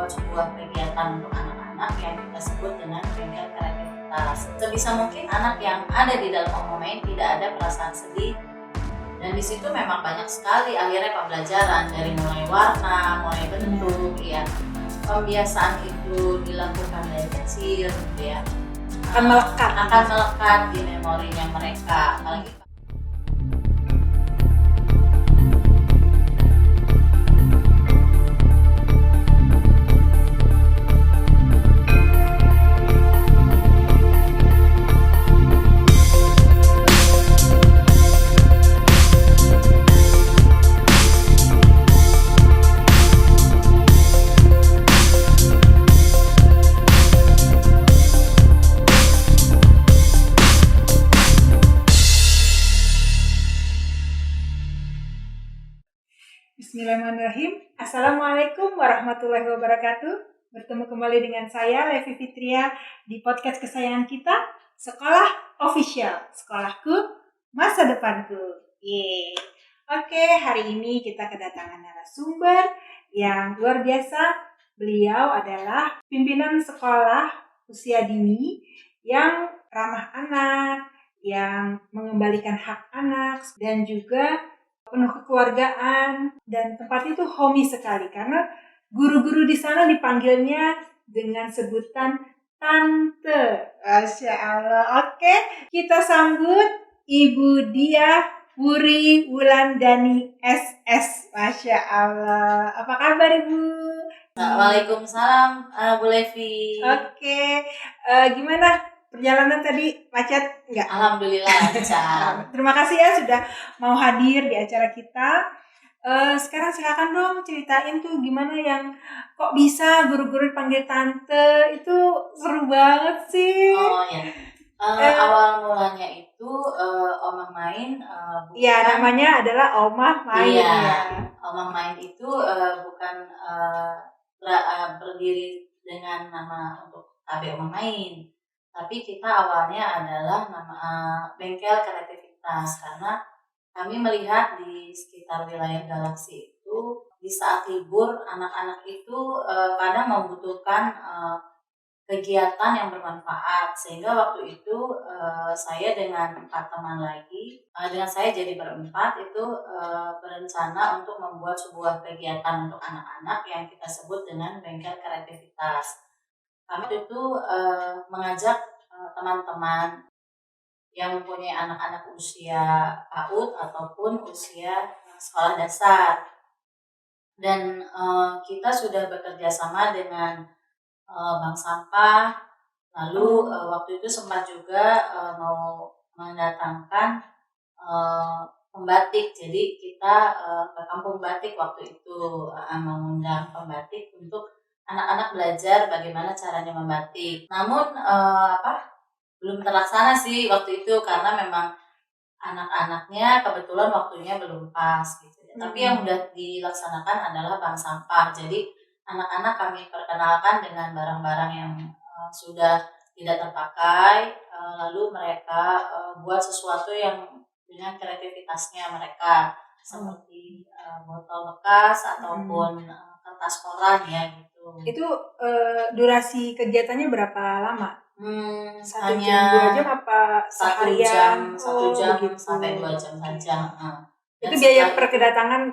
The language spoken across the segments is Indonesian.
membuat sebuah kegiatan untuk anak-anak yang kita sebut dengan bengkel kreativitas. Sebisa mungkin anak yang ada di dalam Oma Main tidak ada perasaan sedih, dan di situ memang banyak sekali akhirnya pembelajaran dari mulai warna, mulai bentuk, ya pembiasaan itu dilakukan dari kecil, gitu ya, akan melekat di memorinya mereka. Apalagi Bismillahirrahmanirrahim. Assalamualaikum warahmatullahi wabarakatuh. Bertemu kembali dengan saya, Levi Fitria, di podcast kesayangan kita, Sekolah Official. Sekolahku, masa depanku. Yeay. Oke, hari ini kita kedatangan narasumber yang luar biasa. Beliau adalah pimpinan sekolah usia dini yang ramah anak, yang mengembalikan hak anak, dan juga penuh kekeluargaan, dan tempat itu homey sekali karena guru-guru di sana dipanggilnya dengan sebutan tante. Masya Allah. Oke, kita sambut Ibu Diah Wuri Wulandani SS. Masya Allah. Apa kabar Ibu? Waalaikumsalam Bu Levi. Oke, gimana perjalanan tadi, macet enggak? Alhamdulillah lancar. Terima kasih ya sudah mau hadir di acara kita. Sekarang silakan dong ceritain tuh gimana yang kok bisa guru-guru dipanggil tante, itu seru banget sih. Oh ya, awal mulanya itu Oma Main. Iya, namanya adalah Oma Main. Iya, ya. Oma Main itu bukan berdiri dengan nama untuk KB Oma Main, tapi kita awalnya adalah nama bengkel kreativitas karena kami melihat di sekitar wilayah Galaksi itu di saat libur anak-anak itu kadang membutuhkan kegiatan yang bermanfaat, sehingga waktu itu saya dengan 4 teman lagi, dengan saya jadi berempat itu berencana untuk membuat sebuah kegiatan untuk anak-anak yang kita sebut dengan bengkel kreativitas. Kami itu mengajak teman-teman yang mempunyai anak-anak usia PAUD ataupun usia sekolah dasar, dan kita sudah bekerja sama dengan bank sampah. Lalu waktu itu sempat juga mau mendatangkan pembatik, jadi kita ke kampung batik waktu itu mengundang pembatik untuk anak-anak belajar bagaimana caranya membatik. Namun belum terlaksana sih waktu itu karena memang anak-anaknya kebetulan waktunya belum pas gitu ya. Tapi yang udah dilaksanakan adalah bank sampah. Jadi anak-anak kami perkenalkan dengan barang-barang yang sudah tidak terpakai, lalu mereka buat sesuatu yang dengan kreativitasnya mereka, seperti botol bekas ataupun kertas koran ya gitu. Itu durasi kegiatannya berapa lama? 1 jam, 2 jam apa seharian? 1 jam begitu. sampai 2 jam saja. Itu biaya per kedatangan?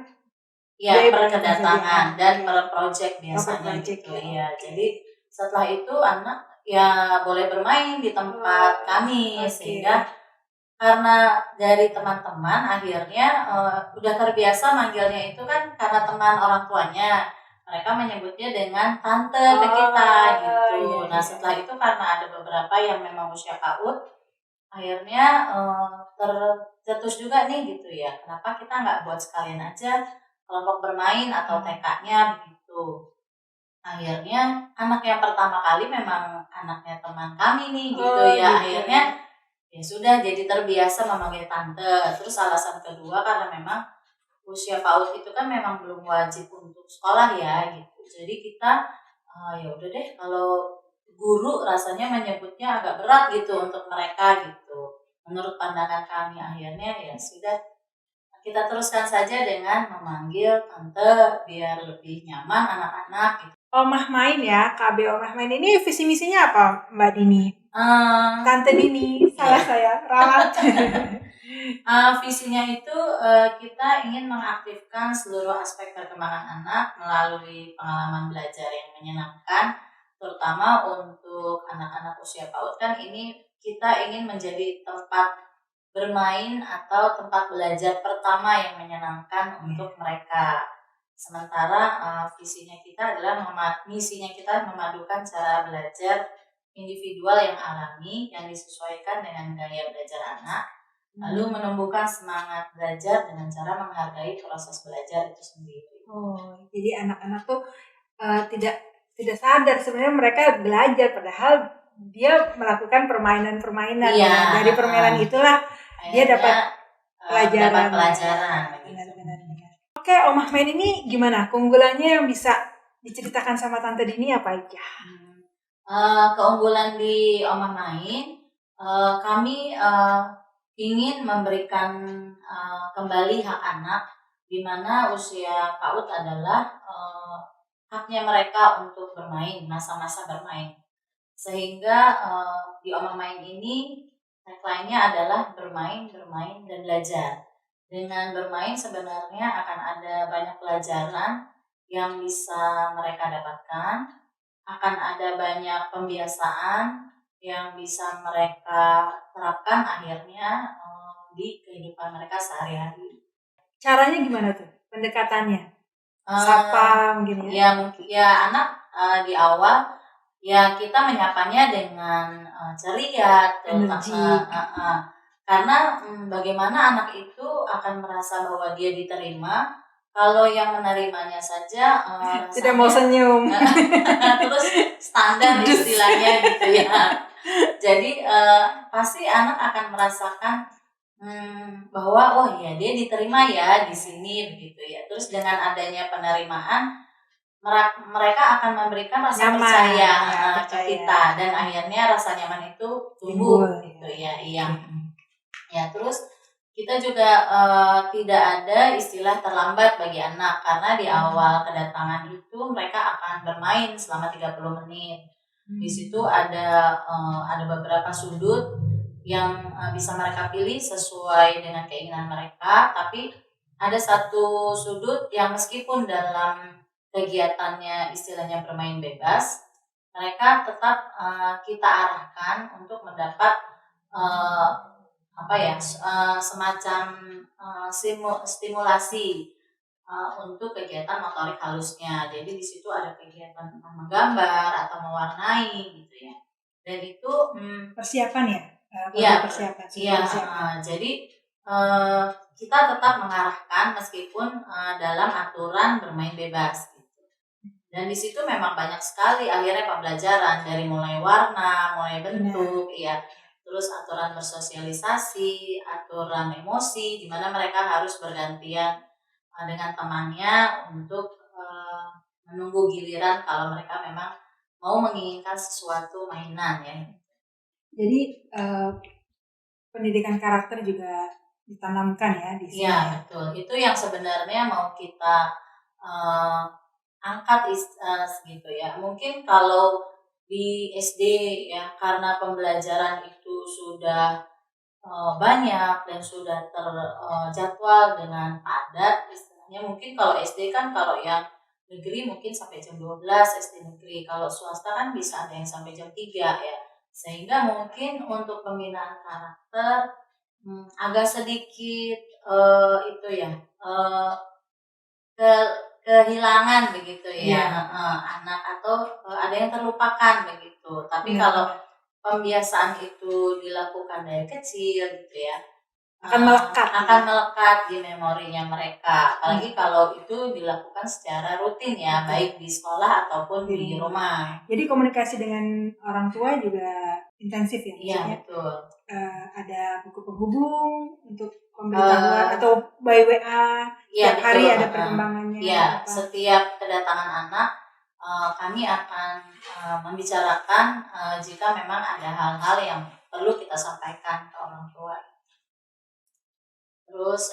Ya, per kedatangan dan per project biasanya gitu ya. Jadi setelah itu anak ya boleh bermain di tempat kami, sehingga karena dari teman-teman akhirnya udah terbiasa manggilnya itu kan karena teman orang tuanya, mereka menyebutnya dengan tante ke kita gitu. Nah setelah itu karena ada beberapa yang memang usia PAUD, akhirnya tercetus juga nih gitu ya, kenapa kita nggak buat sekalian aja kelompok bermain atau TK-nya begitu. Akhirnya anak yang pertama kali memang anaknya teman kami nih gitu ya. Akhirnya ya sudah jadi terbiasa memanggil tante. Terus alasan kedua karena memang usia PAUD itu kan memang belum wajib untuk sekolah ya gitu. Jadi kita ya udah deh kalau guru rasanya menyebutnya agak berat gitu untuk mereka gitu. Menurut pandangan kami akhirnya ya sudah kita teruskan saja dengan memanggil tante biar lebih nyaman anak-anak gitu. Omah Main ya, KB Omah Main ini visi misinya apa Mbak Dini? Tante Dini, salah saya, ralat. Visinya itu kita ingin mengaktifkan seluruh aspek perkembangan anak melalui pengalaman belajar yang menyenangkan, terutama untuk anak-anak usia PAUD. Kan ini kita ingin menjadi tempat bermain atau tempat belajar pertama yang menyenangkan untuk mereka. Sementara misinya kita memadukan cara belajar individual yang alami yang disesuaikan dengan gaya belajar anak, lalu menumbuhkan semangat belajar dengan cara menghargai proses belajar itu sendiri. Jadi anak-anak tuh tidak sadar sebenarnya mereka belajar, padahal dia melakukan permainan-permainan. Iya, dari permainan itulah dia dapat pelajaran. Benar. Oke, Omah Main ini gimana? Keunggulannya yang bisa diceritakan sama Tante Dini apa aja? Keunggulan di Omah Main, kami ingin memberikan kembali hak anak, di mana usia PAUD adalah haknya mereka untuk bermain, masa-masa bermain. Sehingga di Omah Main ini tagline-nya adalah bermain, dan belajar. Dengan bermain sebenarnya akan ada banyak pelajaran yang bisa mereka dapatkan, akan ada banyak pembiasaan yang bisa mereka terapkan akhirnya di kehidupan mereka sehari-hari. Caranya gimana tuh pendekatannya? Sapa mungkin ya? Ya anak di awal ya kita menyapanya dengan ceria, energi. Karena bagaimana anak itu akan merasa bahwa dia diterima kalau yang menerimanya saja tidak mau senyum, terus standar istilahnya gitu ya. Jadi pasti anak akan merasakan bahwa oh ya dia diterima ya di sini begitu ya. Terus dengan adanya penerimaan mereka akan memberikan rasa percaya ke kita, dan akhirnya rasa nyaman itu tumbuh gitu ya. Iya. Ya, terus kita juga tidak ada istilah terlambat bagi anak, karena di awal kedatangan itu mereka akan bermain selama 30 menit. Di situ ada beberapa sudut yang bisa mereka pilih sesuai dengan keinginan mereka, tapi ada satu sudut yang meskipun dalam kegiatannya istilahnya bermain bebas, mereka tetap kita arahkan untuk mendapat semacam stimulasi untuk kegiatan motorik halusnya. Jadi di situ ada kegiatan menggambar atau mewarnai gitu ya. Dan itu persiapan ya? Iya, persiapan. Jadi kita tetap mengarahkan meskipun dalam aturan bermain bebas gitu. Dan di situ memang banyak sekali akhirnya pembelajaran, dari mulai warna, mulai bentuk, ya. Terus aturan bersosialisasi, aturan emosi, di mana mereka harus bergantian dengan temannya untuk menunggu giliran kalau mereka memang mau menginginkan sesuatu mainan ya. Jadi pendidikan karakter juga ditanamkan ya di sini. Iya, betul. Itu yang sebenarnya mau kita angkat gitu ya. Mungkin kalau di SD ya, karena pembelajaran itu sudah banyak dan sudah terjadwal dengan padat istilahnya. Mungkin kalau SD kan, kalau yang negeri mungkin sampai jam 12 SD negeri. Kalau swasta kan bisa ada yang sampai jam 3 ya. Sehingga mungkin untuk pembinaan karakter agak sedikit itu ya kehilangan begitu ya, anak, atau ada yang terlupakan begitu. Tapi kalau pembiasaan itu dilakukan dari kecil gitu ya, akan melekat di memorinya mereka. Apalagi kalau itu dilakukan secara rutin ya, baik di sekolah ataupun di rumah. Jadi komunikasi dengan orang tua juga intensif ya? Iya, betul. Ada buku penghubung untuk pemberitahuan atau by WA tiap hari ada perkembangannya. Iya, setiap kedatangan anak kami akan membicarakan jika memang ada hal-hal yang perlu kita sampaikan ke orang tua. Terus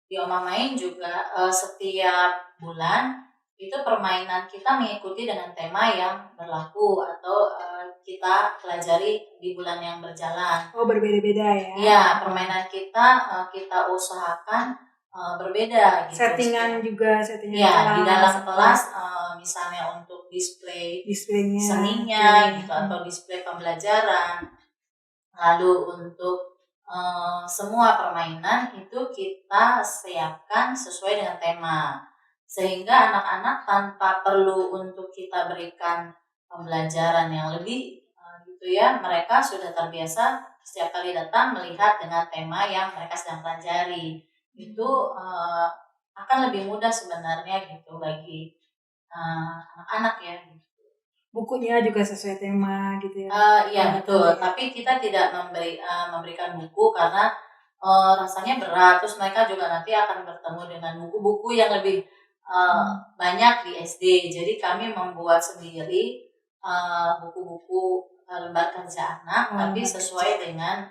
di Omah Main juga setiap bulan itu permainan kita mengikuti dengan tema yang berlaku atau kita pelajari di bulan yang berjalan. Oh, berbeda-beda ya? Iya, permainan kita usahakan berbeda gitu. Settingan kelas. Iya, di dalam kelas misalnya untuk displaynya, seninya gitu atau display pembelajaran. Lalu untuk semua permainan itu kita siapkan sesuai dengan tema. Sehingga anak-anak tanpa perlu untuk kita berikan pembelajaran yang lebih gitu ya, mereka sudah terbiasa setiap kali datang melihat dengan tema yang mereka sedang pelajari. Itu akan lebih mudah sebenarnya gitu bagi anak-anak ya. Bukunya juga sesuai tema gitu ya? Iya betul, tapi kita tidak memberikan buku karena rasanya berat. Terus mereka juga nanti akan bertemu dengan buku-buku yang lebih banyak di SD. Jadi kami membuat sendiri buku-buku lembar kerja anak, tapi sesuai dengan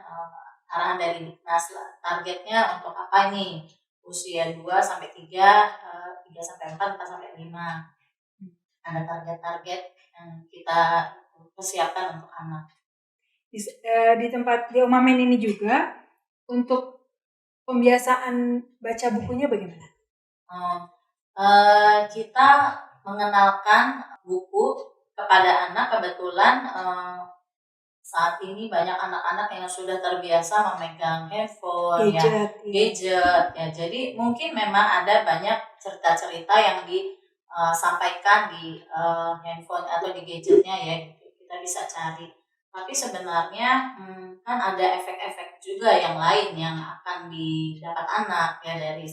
arahan dari Diknas lah. Targetnya untuk apa nih? Usia 2 sampai 3, 3 sampai 4, 4 sampai 5. Ada target-target yang kita persiapkan untuk anak. Di tempat di Omamen ini juga untuk pembiasaan baca bukunya bagaimana? Kita mengenalkan buku kepada anak. Kebetulan saat ini banyak anak-anak yang sudah terbiasa memegang handphone, gadget ya. Jadi mungkin memang ada banyak cerita-cerita yang disampaikan di handphone atau di gadgetnya ya, kita bisa cari. Tapi sebenarnya kan ada efek-efek juga yang lain yang akan didapat anak ya, dari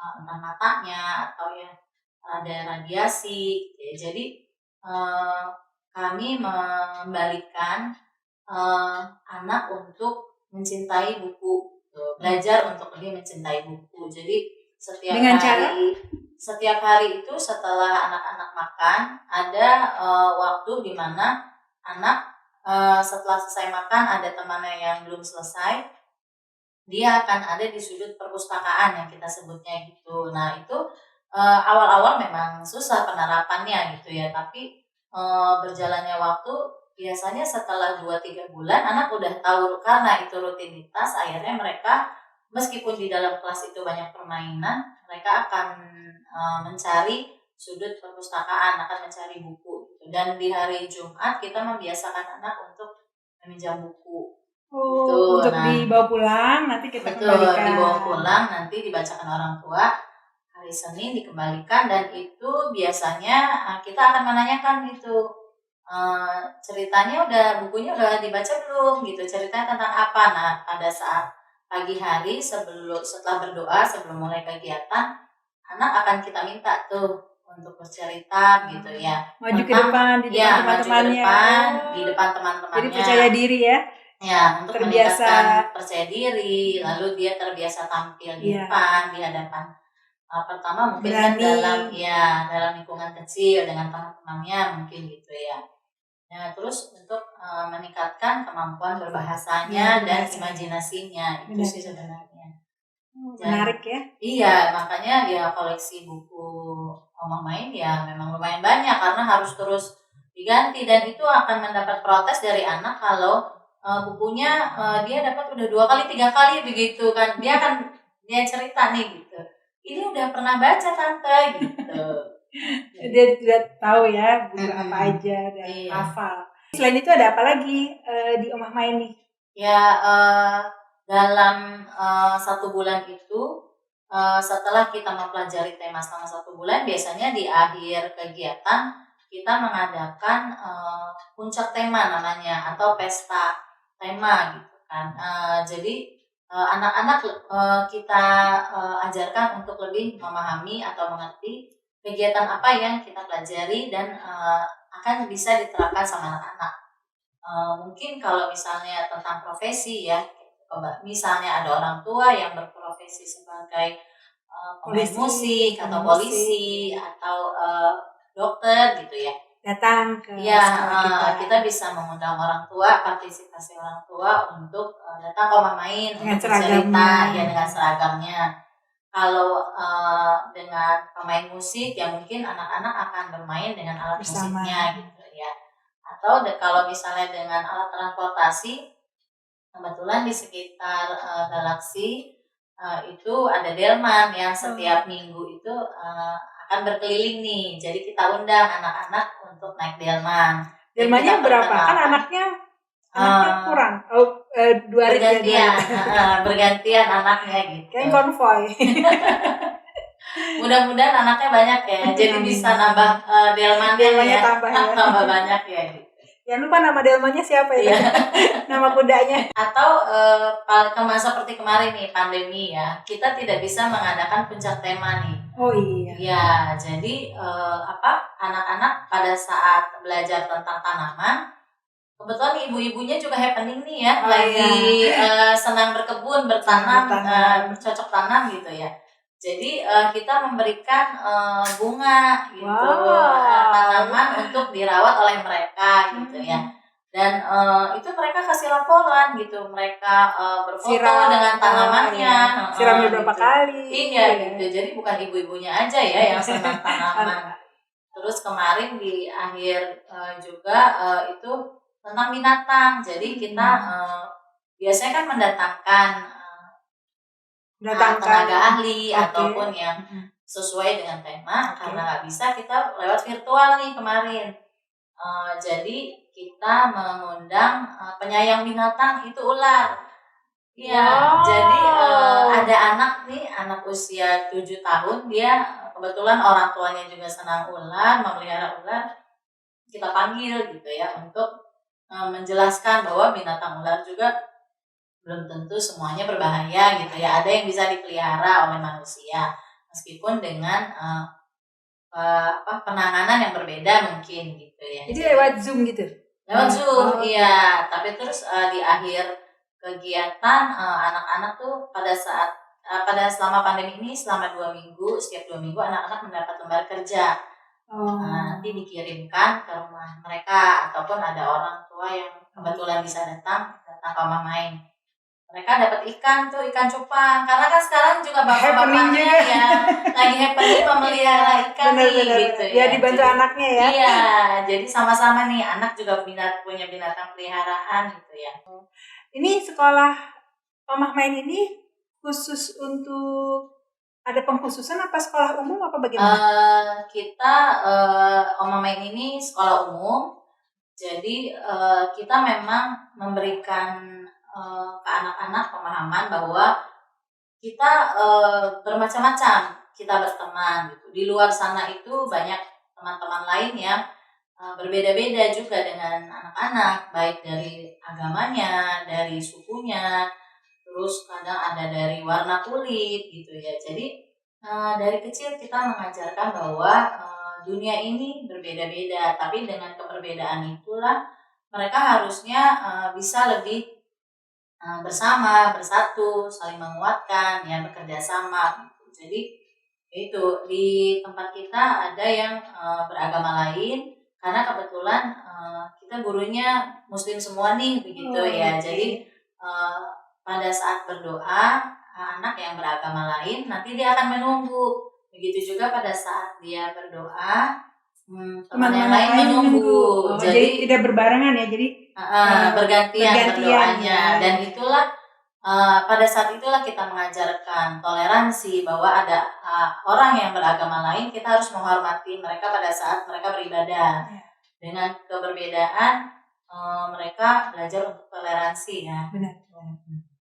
entah matanya atau ya ada radiasi ya. Jadi kami membalikan anak untuk mencintai buku, belajar untuk lebih mencintai buku. Jadi setiap hari itu setelah anak-anak makan ada waktu di mana anak setelah selesai makan ada temannya yang belum selesai, dia akan ada di sudut perpustakaan yang kita sebutnya gitu. Nah itu awal-awal memang susah penerapannya gitu ya, tapi berjalannya waktu biasanya setelah 2-3 bulan anak udah tahu, karena itu rutinitas. Akhirnya mereka meskipun di dalam kelas itu banyak permainan, mereka akan mencari sudut perpustakaan, akan mencari buku gitu. Dan di hari Jumat kita membiasakan anak untuk meminjam buku. Untuk dibawa pulang nanti kita kembalikan. Dibawa pulang nanti dibacakan orang tua. Hari Senin dikembalikan, dan itu biasanya kita akan menanyakan gitu, ceritanya bukunya udah dibaca belum gitu, ceritanya tentang apa. Nah pada saat pagi hari setelah berdoa sebelum mulai kegiatan, anak akan kita minta tuh untuk bercerita gitu ya, maju ke depan di depan teman-temannya, di depan teman-temannya. Jadi percaya diri ya, untuk meningkatkan percaya diri. Lalu dia terbiasa tampil di depan, di hadapan pertama mungkin kan dalam lingkungan kecil dengan teman-temannya mungkin gitu ya. Nah, terus untuk meningkatkan kemampuan berbahasanya dan imajinasinya, itu sih sebenarnya. Menarik ya? Iya, makanya ya koleksi buku Oma Main ya memang lumayan banyak karena harus terus diganti, dan itu akan mendapat protes dari anak kalau bukunya dia dapat udah 2 kali 3 kali begitu kan. Dia cerita nih gitu, ini udah pernah baca tante gitu. Dia sudah tahu ya buku apa aja dan hafal. Selain itu ada apa lagi di Omah Main nih? Ya dalam 1 bulan itu setelah kita mempelajari tema selama 1 bulan, biasanya di akhir kegiatan kita mengadakan puncak tema namanya, atau pesta tema gitu kan. Jadi anak-anak kita ajarkan untuk lebih memahami atau mengerti kegiatan apa yang kita pelajari dan akan bisa diterapkan sama anak-anak. Mungkin kalau misalnya tentang profesi ya, misalnya ada orang tua yang berprofesi sebagai pemain musik atau polisi atau dokter gitu ya, datang ke sekolah kita bisa mengundang orang tua, partisipasi orang tua untuk datang ke Oma Main untuk bercerita ya dengan seragamnya. kalau dengan pemain musik ya mungkin anak-anak akan bermain dengan alat Bersama. musiknya gitu ya. Atau kalau misalnya dengan alat transportasi, kebetulan di sekitar Galaksi itu ada delman yang setiap minggu itu akan berkeliling nih. Jadi kita undang anak-anak untuk naik delman. Delmannya berapa? Kan anaknya kurang. Bergantian anaknya gitu. Kayak konvoy. Mudah-mudahan anaknya banyak ya. Jadi bisa nambah delmannya ya. Tambah banyak ya. Jangan lupa nama delmannya siapa ya? Nama kudanya. Atau seperti kemarin nih pandemi ya, kita tidak bisa mengadakan puncak tema nih. Oh iya. Ya, jadi anak-anak pada saat belajar tentang tanaman, kebetulan ibu-ibunya juga happening nih ya, senang berkebun, bertanam, bercocok tanam gitu ya. Jadi kita memberikan bunga gitu, tanaman untuk dirawat oleh mereka gitu ya. Dan itu mereka kasih laporan gitu, mereka berfoto dengan tanamannya, siramnya berapa kali. Iya gitu. Jadi bukan ibu-ibunya aja ya yang senang tanaman. Terus kemarin di akhir juga itu tentang binatang. Jadi kita biasanya kan mendatangkan tenaga ahli ataupun yang sesuai dengan tema. Karena nggak bisa, kita lewat virtual nih kemarin. Jadi kita mengundang penyayang binatang itu ular. Ya, jadi ada anak usia 7 tahun, dia kebetulan orang tuanya juga senang ular, memelihara ular. Kita panggil gitu ya untuk menjelaskan bahwa binatang ular juga belum tentu semuanya berbahaya gitu ya. Ada yang bisa dipelihara oleh manusia meskipun dengan penanganan yang berbeda mungkin gitu ya. Jadi lewat Zoom gitu. Lewat Zoom, iya. Tapi terus di akhir kegiatan anak-anak tuh pada selama pandemi ini selama 2 minggu, setiap 2 minggu anak-anak mendapat lembar kerja. Nanti dikirimkan ke rumah mereka ataupun ada orang tua yang kebetulan bisa datang ke rumah main. Mereka dapat ikan cupang, karena kan sekarang juga bapak-bapaknya ya lagi happening memelihara ikan gitu ya. Ya dibantu anaknya ya. Iya, jadi sama-sama nih, anak juga punya binatang peliharaan gitu ya. Ini sekolah Omah Main ini khusus untuk ada pengkhususan apa sekolah umum apa bagaimana? Kita Omah Main ini sekolah umum, jadi kita memang memberikan ke anak-anak pemahaman bahwa kita bermacam-macam, kita berteman gitu. Di luar sana itu banyak teman-teman lain yang berbeda-beda juga dengan anak-anak, baik dari agamanya, dari sukunya, terus kadang ada dari warna kulit gitu ya. Jadi dari kecil kita mengajarkan bahwa dunia ini berbeda-beda, tapi dengan keberbedaan itulah mereka harusnya bisa lebih bersama, bersatu, saling menguatkan, ya bekerja sama. Jadi itu di tempat kita ada yang beragama lain, karena kebetulan kita gurunya Muslim semua nih begitu ya. Jadi pada saat berdoa anak yang beragama lain nanti dia akan menunggu. Begitu juga pada saat dia berdoa teman yang lain menunggu. Jadi tidak berbarengan ya. Jadi bergantian berdoanya. Dan itulah pada saat itulah kita mengajarkan toleransi, bahwa ada orang yang beragama lain, kita harus menghormati mereka pada saat mereka beribadah. Dengan keberbedaan mereka belajar untuk toleransi ya. Benar.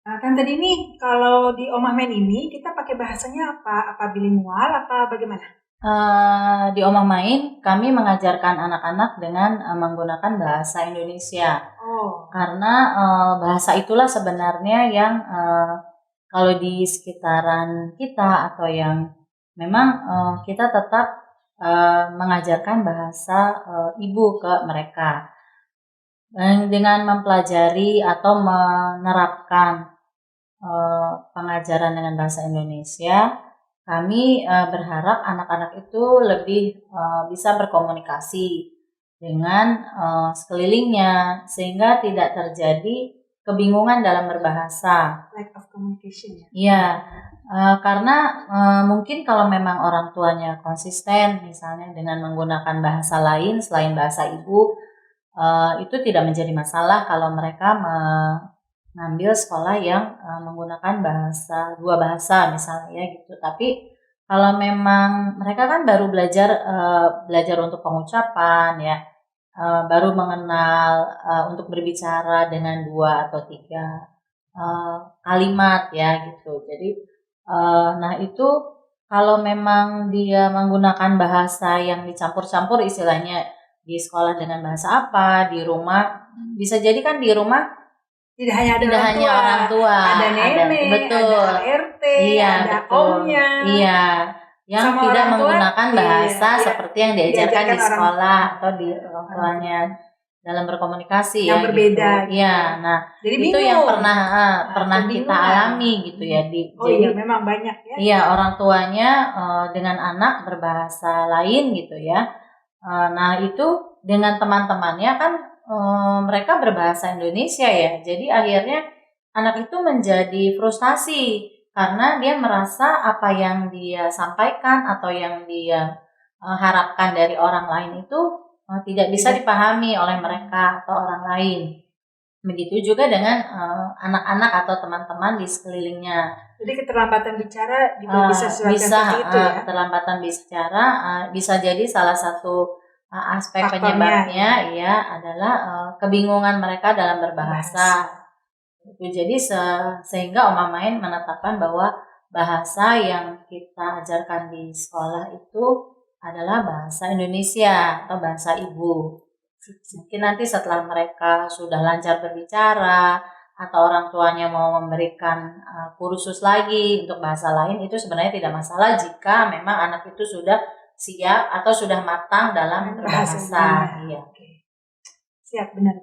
Nah, kan tadi nih kalau di Omah Main ini kita pakai bahasanya apa? Apa bilingual apa bagaimana? Di Omah Main kami mengajarkan anak-anak dengan menggunakan bahasa Indonesia. Karena bahasa itulah sebenarnya yang kalau di sekitaran kita atau yang memang kita tetap mengajarkan bahasa ibu ke mereka. Dengan mempelajari atau menerapkan pengajaran dengan bahasa Indonesia, kami berharap anak-anak itu lebih bisa berkomunikasi dengan sekelilingnya, sehingga tidak terjadi kebingungan dalam berbahasa. Lack of communication ya? Iya, Karena mungkin kalau memang orang tuanya konsisten misalnya dengan menggunakan bahasa lain selain bahasa ibu, itu tidak menjadi masalah kalau mereka mengambil sekolah yang menggunakan dua bahasa misalnya ya gitu. Tapi kalau memang mereka kan baru belajar untuk pengucapan ya, baru mengenal untuk berbicara dengan 2 atau 3 kalimat ya gitu. Jadi nah itu kalau memang dia menggunakan bahasa yang dicampur-campur istilahnya di sekolah dengan bahasa apa, di rumah bisa jadi kan di rumah Tidak hanya ada tidak orang hanya tua, orang tua, ada nenek, betul. ada ART, Iya, ada betul. omnya. Iya, yang Sama tidak orang tua, menggunakan bahasa iya, seperti yang diajarkan di diajarkan orang sekolah tua. atau di orang tuanya dalam berkomunikasi Yang ya berbeda gitu. gitu. Iya, nah Jadi itu bingung. yang pernah kita kebingungan. alami gitu ya. Oh Jadi iya, memang banyak ya. iya, orang tuanya dengan anak berbahasa lain gitu ya. Nah itu dengan teman-temannya kan mereka berbahasa Indonesia ya. Jadi akhirnya anak itu menjadi frustasi karena dia merasa apa yang dia sampaikan atau yang dia harapkan dari orang lain itu tidak bisa dipahami oleh mereka atau orang lain. Begitu juga dengan anak-anak atau teman-teman di sekelilingnya. Jadi keterlambatan bicara juga bisa seperti itu ya. Keterlambatan bicara bisa jadi salah satu aspek Faktornya, penyebabnya ya adalah kebingungan mereka dalam berbahasa. Itu jadi sehingga Oma Main menetapkan bahwa bahasa yang kita ajarkan di sekolah itu adalah bahasa Indonesia atau bahasa ibu. Mungkin nanti setelah mereka sudah lancar berbicara atau orang tuanya mau memberikan kursus lagi untuk bahasa lain, itu sebenarnya tidak masalah jika memang anak itu sudah siap atau sudah matang dalam berbahasa. Iya. Siap, benar.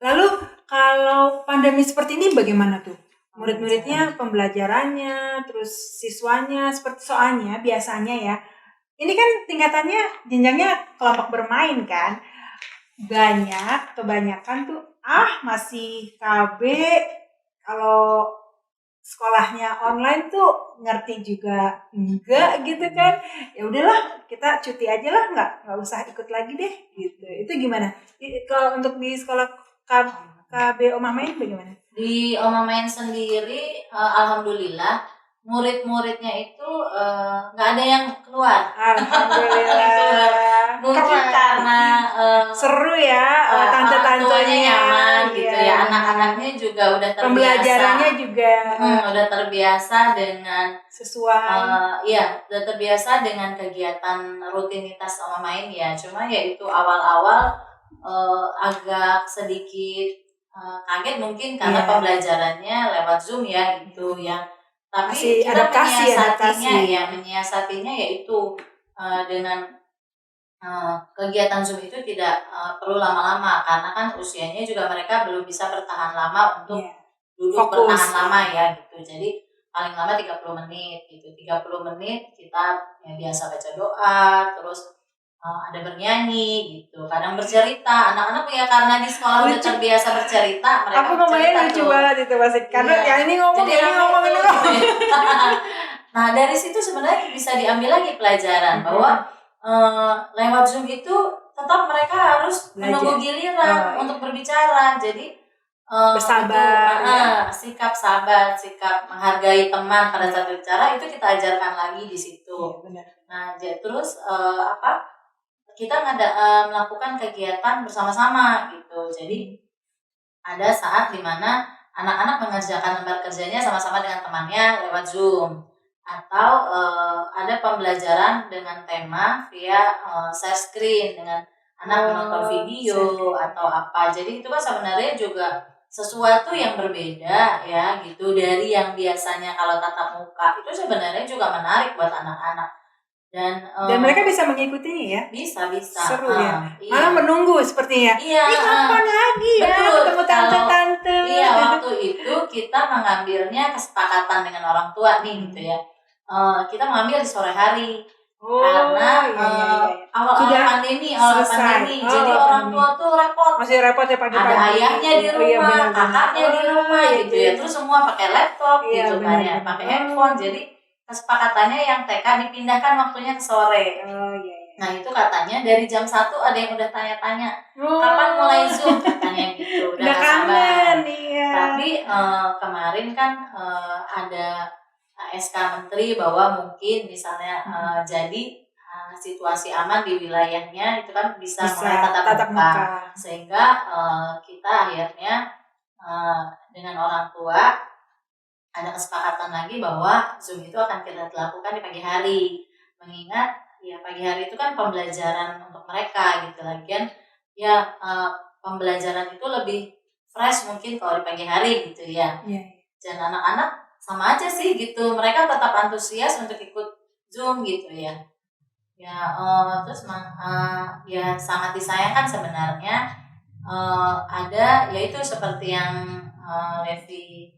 Lalu kalau pandemi seperti ini bagaimana tuh? Murid-muridnya, pembelajarannya, terus siswanya, seperti soalnya biasanya ya. Ini kan tingkatannya, jenjangnya kelompok bermain kan. Kebanyakan tuh masih KB, kalau sekolahnya online tuh ngerti juga enggak gitu kan. Ya udahlah, kita cuti aja lah, nggak usah ikut lagi deh gitu. Itu gimana? Kalau untuk di sekolah KB Omah Main bagaimana? Di Oma Main sendiri alhamdulillah murid-muridnya itu nggak ada yang keluar. Alhamdulillah. Mungkin karena seru ya, tante-tantenya nyaman iya, gitu ya, anak-anaknya juga udah terbiasa. Pembelajarannya juga udah terbiasa dengan sesuai. udah terbiasa dengan kegiatan rutinitas Oma Main ya. Cuma ya itu awal-awal agak sedikit kaget mungkin karena pembelajarannya lewat Zoom ya gitu ya. Tapi kita menyiasatinya yaitu dengan kegiatan Zoom itu tidak perlu lama-lama karena kan usianya juga mereka belum bisa bertahan lama untuk duduk bertahan lama ya gitu. Jadi paling lama 30 menit gitu. 30 menit kita biasa baca doa, terus ada bernyanyi gitu, kadang bercerita. Anak-anak ya karena di sekolah udah terbiasa bercerita, mereka aku ngomongnya lucu banget itu Mas. Karena yang ini ngomong, Nah dari situ sebenarnya bisa diambil lagi pelajaran bahwa lewat Zoom itu tetap mereka harus menunggu giliran untuk berbicara. Jadi bersabar, sikap sabar, sikap menghargai teman pada saat berbicara itu kita ajarkan lagi di situ. Nah terus kita melakukan kegiatan bersama-sama gitu. Jadi ada saat dimana anak-anak mengerjakan lembar kerjanya sama-sama dengan temannya lewat Zoom, atau ada pembelajaran dengan tema via share screen dengan anak menonton video atau apa. Jadi itu kan sebenarnya juga sesuatu yang berbeda ya gitu dari yang biasanya kalau tatap muka. Itu sebenarnya juga menarik buat anak-anak. Dan mereka bisa mengikutinya ya? Bisa. Seru ya? Malah menunggu sepertinya. Ini kapan lagi ya ketemu tante-tante? Iya, waktu itu kita mengambilnya kesepakatan dengan orang tua nih gitu ya. Kita mengambil di sore hari. Karena awal-awal pandemi. Jadi orang tua tuh repot. Masih repot ya pagi-pagi. Ada ayahnya di rumah, kakaknya di rumah gitu ya. Terus semua pakai laptop gitu kan ya, pakai handphone. Jadi kesepakatannya yang TK dipindahkan waktunya ke sore. Oh iya. Nah itu katanya dari jam 1 ada yang udah tanya-tanya kapan mulai Zoom katanya gitu, udah gak sabar. Iya. Tapi kemarin kan ada SK Menteri bahwa mungkin misalnya jadi situasi aman di wilayahnya itu kan bisa mulai tatap muka. Sehingga kita akhirnya dengan orang tua ada kesepakatan lagi bahwa Zoom itu akan kita lakukan di pagi hari, mengingat ya pagi hari itu kan pembelajaran untuk mereka gitu, lagian ya pembelajaran itu lebih fresh mungkin kalau di pagi hari gitu ya. Dan anak-anak sama aja sih gitu, mereka tetap antusias untuk ikut Zoom gitu ya. Ya terus ya sangat disayangkan sebenarnya ada yaitu seperti yang Levi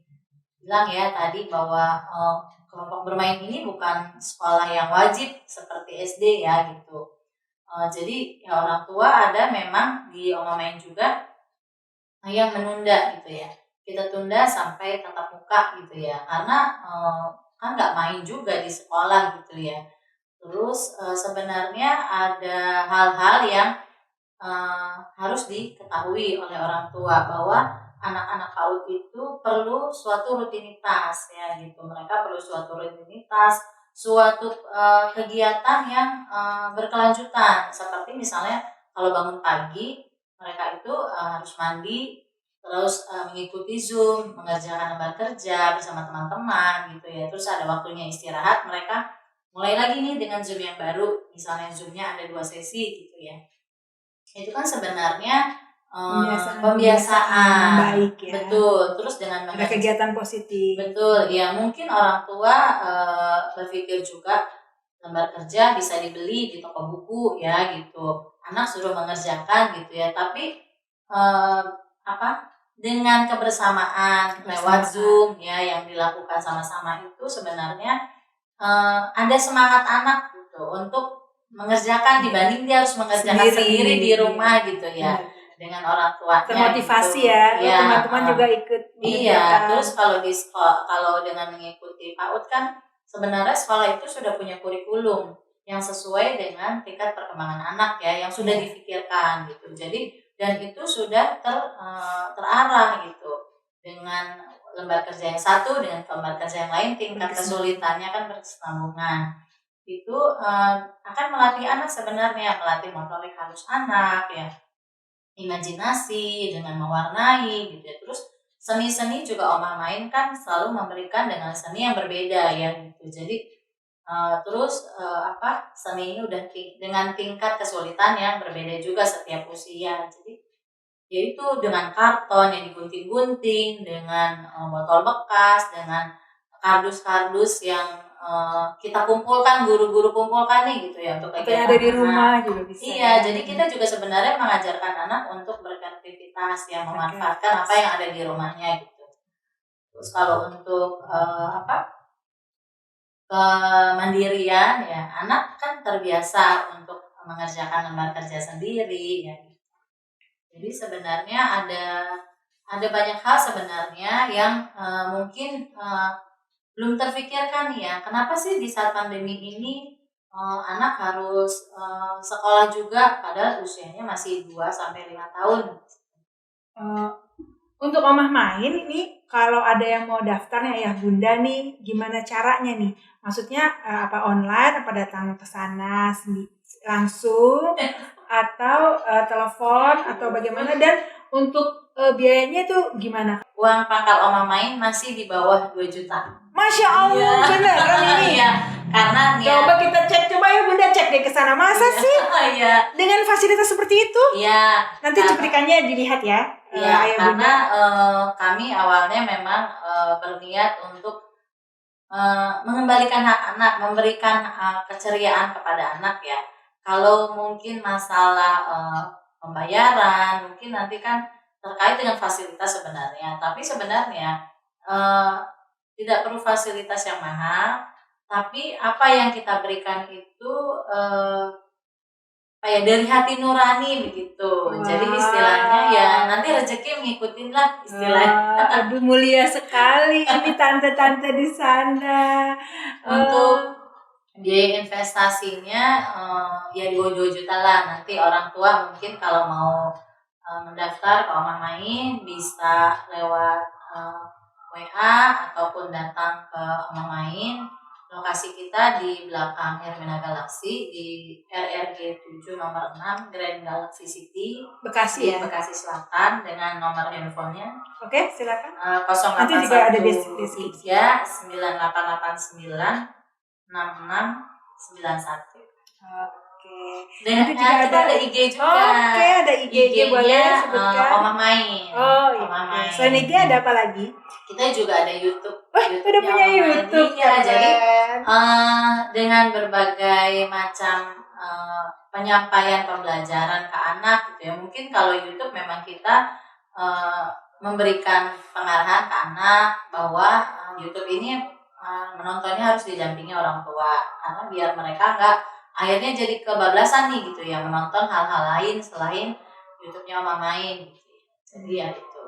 bilang ya tadi bahwa kelompok bermain ini bukan sekolah yang wajib seperti SD ya gitu. Jadi ya orang tua ada memang di Oma Main juga yang menunda gitu ya. Kita tunda sampai tatap muka gitu ya. Karena kan nggak main juga di sekolah gitu ya. Terus sebenarnya ada hal-hal yang harus diketahui oleh orang tua bahwa anak-anak PAUD itu perlu suatu rutinitas ya gitu. Mereka perlu suatu rutinitas, suatu kegiatan yang berkelanjutan. Seperti misalnya kalau bangun pagi mereka itu harus mandi, terus mengikuti Zoom, mengerjakan lembar kerja bersama teman-teman gitu ya. Terus ada waktunya istirahat, mereka mulai lagi nih dengan Zoom yang baru. Misalnya Zoom-nya ada 2 sesi gitu ya. Itu kan sebenarnya pembiasaan baik ya. Betul. Terus dengan ada kegiatan positif. Betul. Ya mungkin orang tua berpikir juga lembar kerja bisa dibeli di toko buku ya gitu. Anak suruh mengerjakan gitu ya. Tapi dengan kebersamaan lewat Zoom ya yang dilakukan sama-sama itu sebenarnya ada semangat anak gitu untuk mengerjakan dibanding dia harus mengerjakan sendiri di rumah gitu ya. Dengan orang tuanya termotivasi gitu. Ya teman-teman juga ikut mengerjakan. Terus kalau dengan mengikuti PAUD kan sebenarnya sekolah itu sudah punya kurikulum yang sesuai dengan tingkat perkembangan anak ya yang sudah difikirkan gitu. Jadi dan itu sudah terarah gitu dengan lembar kerja yang satu dengan lembar kerja yang lain tingkat kesulitannya kan bersambungan. Itu akan melatih anak sebenarnya, melatih motorik halus anak ya, imajinasi dengan mewarnai gitu ya. Terus seni-seni juga Oma Main kan selalu memberikan dengan seni yang berbeda ya gitu. Jadi seni ini udah dengan tingkat kesulitan yang berbeda juga setiap usia. Jadi yaitu dengan karton yang digunting-gunting, dengan botol bekas, dengan kardus-kardus yang kita kumpulkan, guru-guru kumpulkan nih gitu ya untuk kegiatan ada di rumah juga bisa. Iya, jadi kita juga sebenarnya mengajarkan anak untuk berkreativitas yang memanfaatkan apa yang ada di rumahnya gitu. Terus kalau untuk kemandirian ya anak kan terbiasa untuk mengerjakan lembar kerja sendiri ya. Jadi sebenarnya ada banyak hal sebenarnya yang mungkin belum terfikirkan ya. Kenapa sih di saat pandemi ini anak harus sekolah juga padahal usianya masih 2-5 tahun? Untuk Omah Main ini kalau ada yang mau daftarnya ayah bunda nih, gimana caranya nih? Maksudnya apa online, apa datang ke sana langsung, atau telepon, atau bagaimana? Dan untuk biayanya itu gimana? Uang pangkal Omah Main masih di bawah 2 juta. Masya Allah, beneran ini. Iya, karena coba kita cek, coba ya bunda cek deh ke sana. Masa sih? Iya. Dengan fasilitas seperti itu? Iya. Nanti cuplikannya dilihat ya. Iya, karena kami awalnya memang berniat untuk mengembalikan hak anak, memberikan keceriaan kepada anak ya. Kalau mungkin masalah pembayaran, mungkin nanti kan terkait dengan fasilitas sebenarnya. Tapi sebenarnya tidak perlu fasilitas yang mahal, tapi apa yang kita berikan itu dari hati nurani begitu. Jadi istilahnya ya nanti rezeki ngikutin lah istilahnya. Aduh mulia sekali ini tante-tante di sana. Untuk biaya investasinya ya 2 juta lah. Nanti orang tua mungkin kalau mau mendaftar ke Omah Main bisa lewat WA ataupun datang ke Omah Main. Lokasi kita di belakang Hermina Galaxy di RRG 7 nomor 6 Grand Galaxy City Bekasi di Bekasi Selatan dengan nomor handphonenya. Oke, silakan. 0813 Nanti juga ada di deskripsi. 9889 6691. Oke. Dan nanti juga kita ada IG juga. Oke, ada IG-nya boleh sebutkan. Omah Main. Oh iya. Omah Main. Selain IG ada apa lagi? Kita juga ada YouTube. Udah punya YouTube ya. Jadi dengan berbagai macam penyampaian pembelajaran ke anak gitu ya. Mungkin kalau YouTube memang kita memberikan pengarahan ke anak bahwa YouTube ini menontonnya harus didampingi orang tua karena biar mereka nggak akhirnya jadi kebablasan nih gitu ya menonton hal-hal lain selain YouTube-nya Omah Main gitu. Jadi ya itu.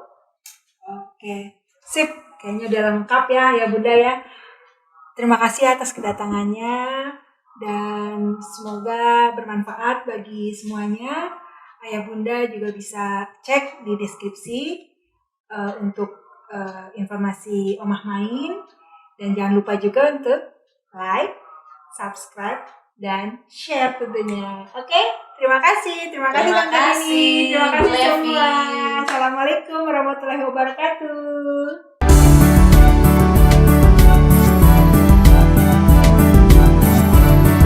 Oke, sip. Kayaknya udah lengkap ya Bunda ya. Terima kasih atas kedatangannya dan semoga bermanfaat bagi semuanya. Ayah Bunda juga bisa cek di deskripsi untuk informasi Omah Main dan jangan lupa juga untuk like, subscribe, dan share tentunya. Oke, terima kasih Tante Dini, terima kasih semua. Assalamualaikum warahmatullahi wabarakatuh.